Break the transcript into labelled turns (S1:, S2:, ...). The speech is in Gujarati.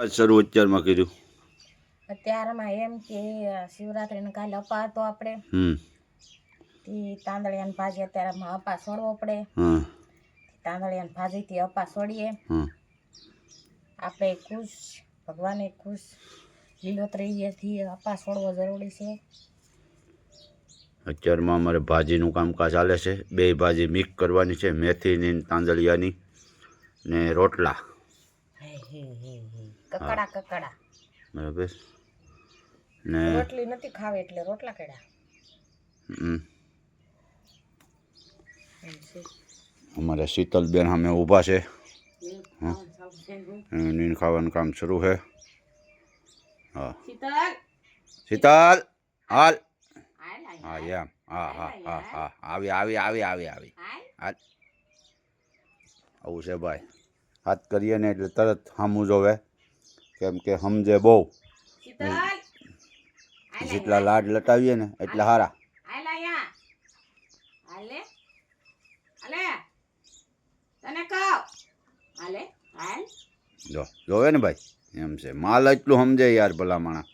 S1: શરૂ અત્યારમાં કર્યું.
S2: અત્યારમાં એમ કે શિવરાત્રીને કાલે અપા હતો આપણે તાંદળિયાની ભાજી અત્યારે અપા છોડવો પડે. તાંદળિયાની ભાજીથી અપા છોડીએ આપણે ખુશ, ભગવાને ખુશ. લીલોતરીથી અપા છોડવો જરૂરી છે.
S1: અત્યારમાં અમારે ભાજીનું કામકાજ ચાલે છે. બે ભાજી મિક્સ કરવાની છે, મેથીની તાંદળિયાની ને રોટલા.
S2: કકડા કકડા
S1: બરાબર ને
S2: રોટલી નથી ખાવી એટલે રોટલા કર્યા.
S1: અમારે શીતલબેન સામે ઊભા છે. નીન ખાવાનું કામ શરૂ છે. હા શીતલ હાલ. હા એમ હા હા હા હા આવી આવી આવી આવી આવી હા આવું છે ભાઈ. હાથ કરીએ ને એટલે તરત સામું જોવે, કેમ કે સમજે બહુ. જેટલા લાડ લટાવીએ ને એટલે સારા. જો જોવે ને ભાઈ, એમ છે. માલ એટલું સમજે યાર ભલા માણા.